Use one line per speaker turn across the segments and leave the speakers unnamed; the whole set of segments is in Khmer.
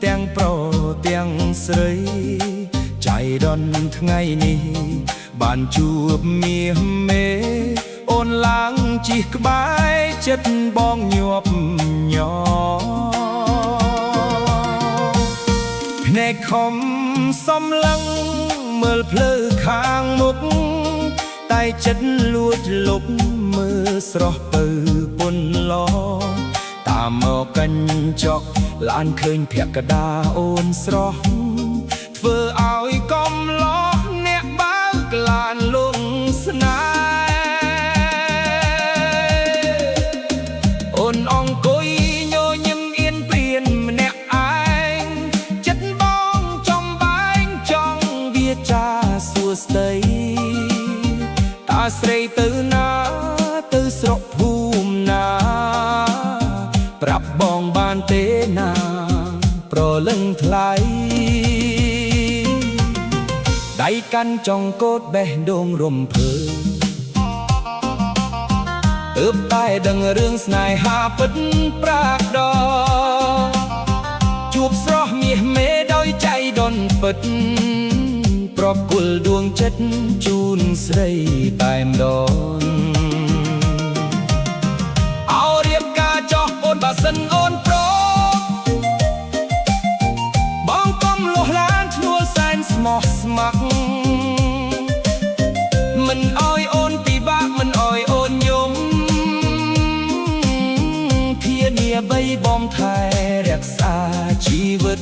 ទាំងប្រុសទាំងស្រីចៃដន្យថ្ងៃនេះបានជួបមាសមេអូនឡើងជិះក្បែរចិត្តបងញាប់ញ័រភ្នែកខំសំឡឹងមើលភ្លឺខាងមុខតែចិត្តលួចលុបមើលស្រស់ពៅពន្លតាមមកកញ្ចក់ឡានឃើញភក្តាអូនស្រស់ធ្វើឲ្យកំឡោះអ្នកបើកឡានលងស្នេហ៍អូនអង្គុយញញឹមអៀនព្រានម្នាក់ឯងចិត្តបងចំបែងចង់វាចាសួស្ដីតាស្រីទៅណាទៅស្រុកភូមិណាប្រាប់បងបានទេណាប្រលឹងថ្លៃដៃកាន់ចង្កូតបេះដូងរំភើទើបតែដឹងរឿងស្នេហាពិតប្រាកដជួបស្រស់មាសមេដោយចៃដន្យពិតប្រគល់ដួងចិត្តជូនស្រីតែម្ដងអោរៀបការចោះអូនបើសិនអូនប្របងកុំលុះឡានឈ្នួលសែនស្មោះស្ម័គ្រមិនអោយអូនពិបាកមិនអោយអូនយំធានាបីបំថែរក្សាជីវិត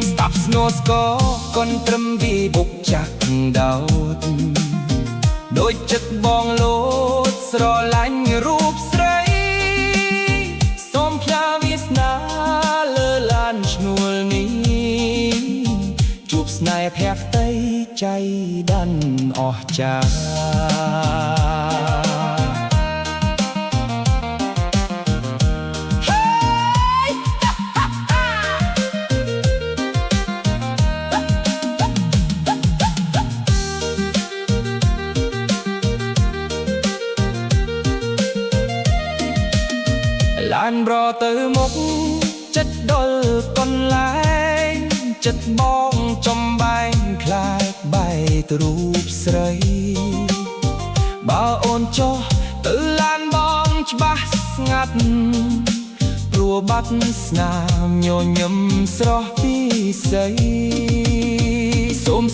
ស្ដាប់ស្នូស្គរកុនត្រឹមវិបុកចាក់ដោតដូចចិត្តបងលោតស្រឡាញ់រូបស្រីសូមផ្ញើវាសនាលើឡានឈ្នួលនេះជួបស្នេហ៍ភក្តីចៃដន្យអស្ចារ្យឡានប្រទៅមុខចិត្តដុលកន្លែងចិត្តបងចំបែងខ្លាចបែកទៅរូបស្រីបើអូនចុះទៅឡានបងច្បាស់ស្ងាត់ព្រោះបាត់ស្នាមញញឹមស្រស់ពីស្រី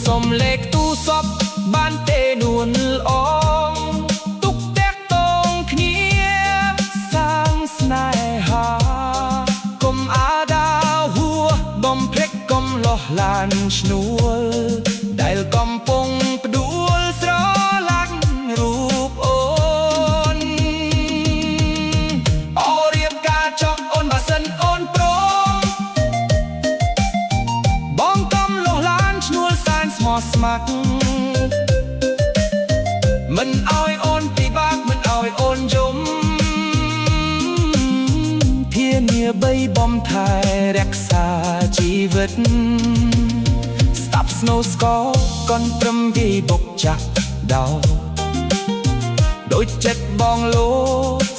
សុំលេខទូរស័ព្ទបានទេនួនល្អទុកតាក់តងគ្នាសាងស្នេហាកុំអាដាហួបំភ្លេចកុំលោះឡានឈ្នួលដែលកំពុងផ្ដួលស្រឡាញ់រូបអូនអូរៀបការចង់អូនបើសិនអូនព្រមបងកំលោះឡានឈ្នួលសែនស្មោះស្ម័គ្រមិនអោយអូនពិបាកមិនអោយអូនយំធានាបីបំថែរក្សាជីវិតស្ដាប់ស្នូស្គរកុនព្រមវិបុកចាក់ដោដូចចិត្តបងលោ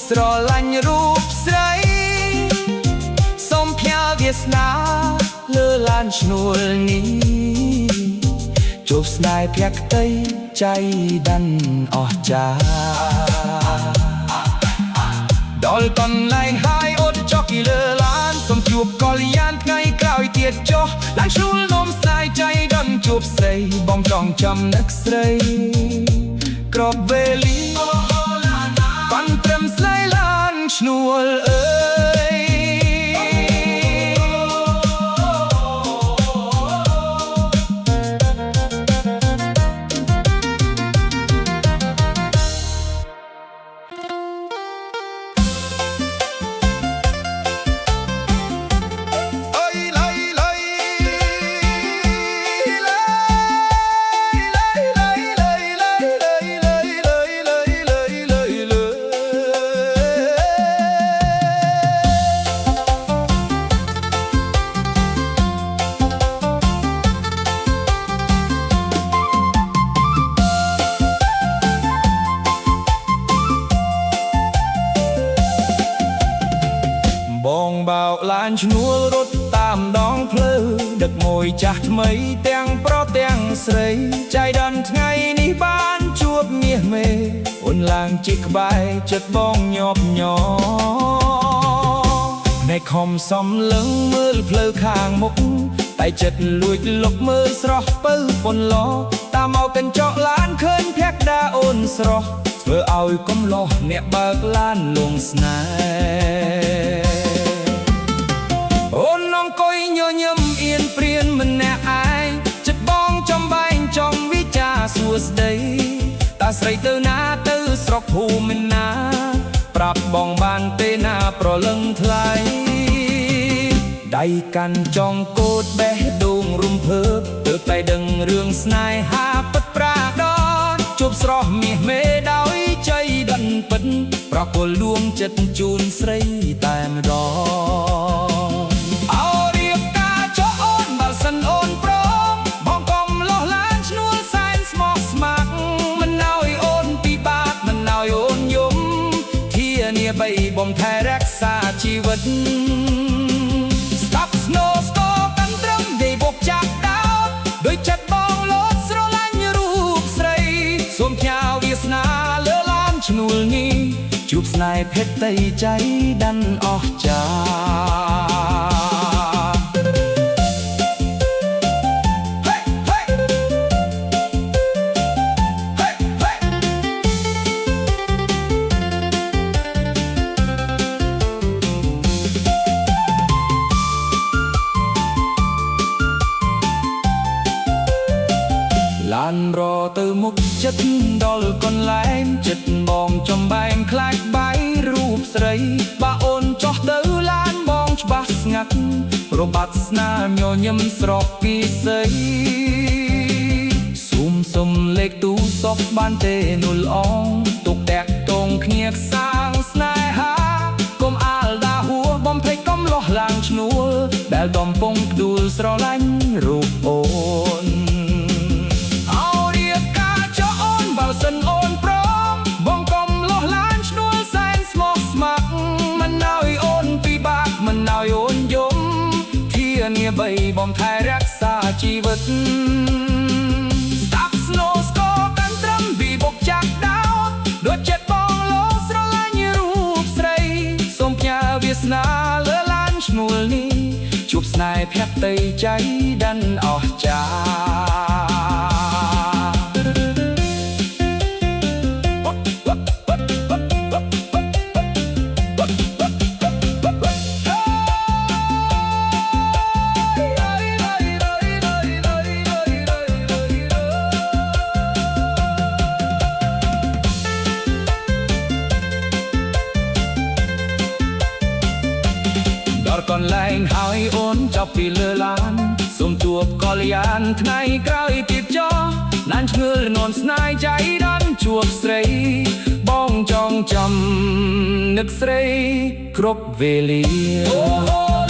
ស្រឡាញ់រូបស្រីសូមផ្ញើវាសនាលើឡានឈ្នួលនេះជួបស្នេហ៍ភក្តីចៃដន្យអស្ចារ្យដល់កន្លែងហើយអូនចុះពីលើឡានសូមជួបកល្យានថ្ងៃក្រោយទៀតចុះឡានឈ្នួលនំស្នេហ៍ចៃដន្យជួបស្រីបងចង់ចាំនឹកស្រីក្របវេលាបានត្រឹមស្លេឡានឈ្នួលអើយ នឈ្នួលរត់តាមដងផ្លូវដឹកមួយចាស់ថ្មីទាំងប្រុសទាំងស្រីចៃដន្យថ្ងៃនេះបានជួបមាសមេអូនឡើងជិះក្បែរចិត្តបងញាប់ញ័រในខំសំលឹងមើលផ្លូវខាងមុខតែចិត្តលួចលុកមើលស្រស់ពៅពន្លតាមមកកញ្ចក់ឡានឃើញភក្តាអូនស្រស់ធ្វើឲ្យកំលោះអ្នកបើកឡានលងស្នេហ៍អូនអង្គុយញញឹមអៀនព្រានម្នាក់ឯងចិត្តបងចំបែងចង់វិចារសួស្ដីតាស្រីទៅណាទៅស្រុកភូមិណាប្រាប់បងបានទេណាប្រលឹងថ្លៃដៃកាន់ចង់កូតបេះដូងរំភើបទើបតែដឹងរឿងស្នេហាពិតប្រាកដជួបស្រស់មាសមេដោយใจដិនពិតប្រគល់លួងចិត្តជូនស្រីតែម្ដងអោរៀបការចុះអូនបើសិនអូនព្រមបងកុំលោះឡានឈ្នួលសែនស្មោះស្ម័គ្រមិនឲ្យអូនពិបាកមិនឲ្យអូនយំធានាបីបំថែរក្សាជីវិតដោយចិត្តបងលោតស្រឡាញ់រូបស្រីសូមផ្ញើវាសនាលើឡានឈ្នួលនេះជួបស្នេហ៍ភេទតីใจดันអស្ចារ្យឡានរទៅមុខចិត្តដល់កន្លែងចិត្តបងចំបែងខ្លាចបែករូបស្រីបើអូនចោះទៅឡានបងច្បាស់ស្ងាត់របាត់ស្នាមញញឹមស្រកពីស័យសុំលេខទូសោះបានទេនុលអងទុកតាក់តងគ្នាសាងស្នេហាកុំអាលដាហួរបំភ្លេចកុំលោះឡានឈ្នួលដែលកំពុងផ្ដួលស្រឡាញ់រូបអូនបើសិនអូនព្រមបងកុំលោះឡានឈ្នួលសែនស្មោះស្ម័គ្រមិនឲ្យអូនពិបាកមិនឲ្យអូនយំធានាបីបំថែរក្សាជីវិតស្ដាប់ស្នូស្គរកាន់ត្រឹមពីបុកចាក់ដោតដូចចិត្តបងលោស្រឡាញ់រូបស្រីសូមផ្ញើវាសនាលើឡានឈ្នួលនេះជួបស្នេហ៍ភក្តីใจดันអស្ចារ្យកន្លែងហើយអូនចាប់ពីលើឡានសូមជួបកល្យានថ្ងៃក្រោយទៀតចោះណានឈ្ងើលនន់ស្នេហ៍ใจดันជួបស្រីបងចងចាំនឹកស្រីគ្រប់វេលា